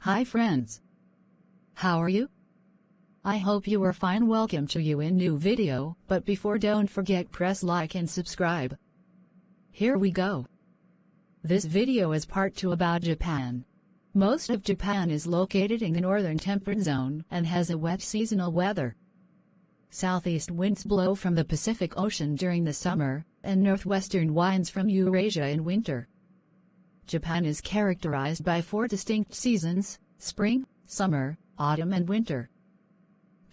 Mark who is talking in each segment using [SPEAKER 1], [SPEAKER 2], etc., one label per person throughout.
[SPEAKER 1] Hi friends. How are you? I hope you are fine. Welcome to you in new video, but before don't forget press like and subscribe. Here we go. This video is part 2 about Japan. Most of Japan is located in the northern temperate zone and has a wet seasonal weather. Southeast winds blow from the Pacific Ocean during the summer, and northwestern winds from Eurasia in winter. Japan is characterized by 4 distinct seasons: spring, summer, autumn and winter.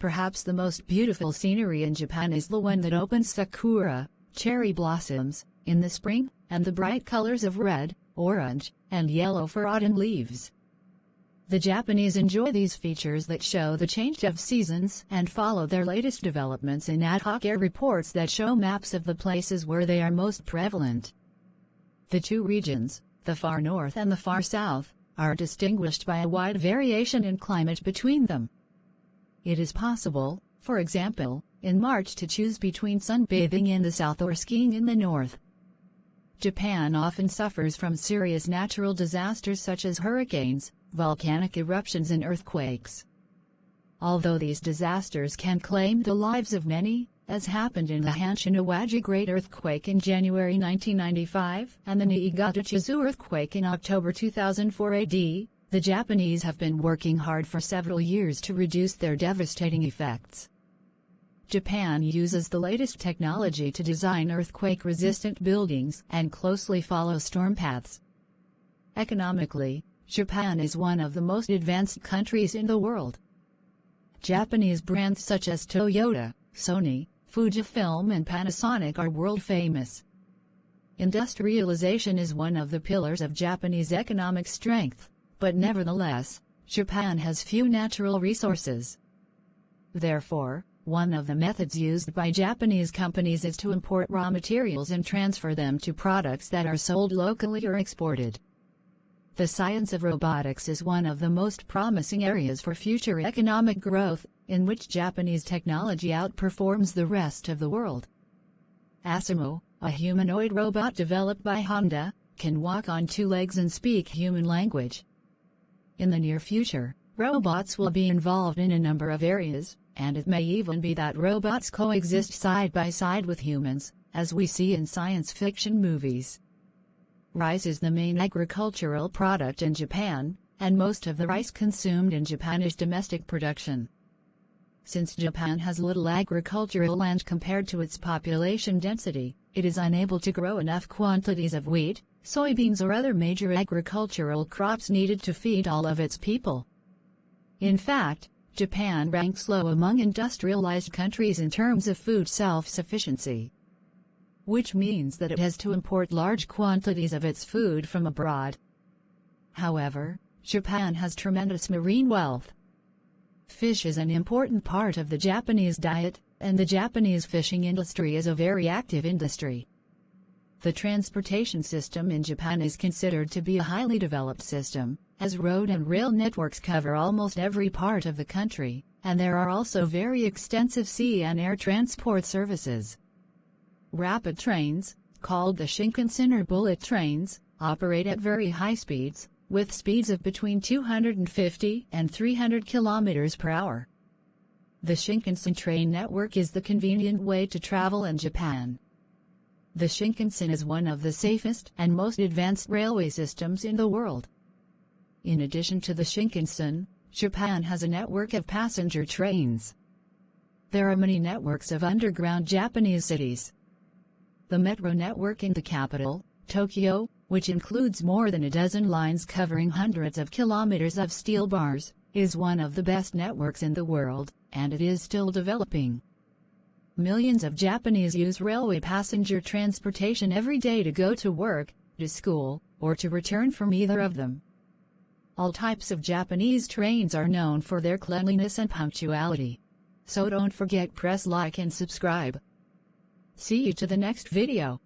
[SPEAKER 1] Perhaps the most beautiful scenery in Japan is the one that opens sakura, cherry blossoms, in the spring, and the bright colors of red, orange, and yellow for autumn leaves. The Japanese enjoy these features that show the change of seasons and follow their latest developments in ad hoc air reports that show maps of the places where they are most prevalent. The two regions, the far north and the far south, are distinguished by a wide variation in climate between them. It is possible, for example, in March to choose between sunbathing in the south or skiing in the north. Japan often suffers from serious natural disasters such as hurricanes, volcanic eruptions and earthquakes. Although these disasters can claim the lives of many, as happened in the Hanshin-Iwaji Great Earthquake in January 1995 and the Niigata-Chizu Earthquake in October 2004 AD, the Japanese have been working hard for several years to reduce their devastating effects. Japan uses the latest technology to design earthquake-resistant buildings and closely follow storm paths. Economically, Japan is one of the most advanced countries in the world. Japanese brands such as Toyota, Sony, Fujifilm and Panasonic are world famous. Industrialization is one of the pillars of Japanese economic strength, but nevertheless, Japan has few natural resources. Therefore, one of the methods used by Japanese companies is to import raw materials and transfer them to products that are sold locally or exported. The science of robotics is one of the most promising areas for future economic growth, in which Japanese technology outperforms the rest of the world. Asimo, a humanoid robot developed by Honda, can walk on 2 legs and speak human language. In the near future, robots will be involved in a number of areas, and it may even be that robots coexist side by side with humans, as we see in science fiction movies. Rice is the main agricultural product in Japan, and most of the rice consumed in Japan is domestic production. Since Japan has little agricultural land compared to its population density, it is unable to grow enough quantities of wheat, soybeans or other major agricultural crops needed to feed all of its people. In fact, Japan ranks low among industrialized countries in terms of food self-sufficiency, which means that it has to import large quantities of its food from abroad. However, Japan has tremendous marine wealth. Fish is an important part of the Japanese diet, and the Japanese fishing industry is a very active industry. The transportation system in Japan is considered to be a highly developed system, as road and rail networks cover almost every part of the country, and there are also very extensive sea and air transport services. Rapid trains, called the Shinkansen or bullet trains, operate at very high speeds, with speeds of between 250 and 300 km per hour. The Shinkansen train network is the convenient way to travel in Japan. The Shinkansen is one of the safest and most advanced railway systems in the world. In addition to the Shinkansen, Japan has a network of passenger trains. There are many networks of underground Japanese cities. The metro network in the capital, Tokyo, which includes more than a dozen lines covering hundreds of kilometers of steel bars, is one of the best networks in the world, and it is still developing. Millions of Japanese use railway passenger transportation every day to go to work, to school, or to return from either of them. All types of Japanese trains are known for their cleanliness and punctuality. So don't forget press like and subscribe. See you to the next video.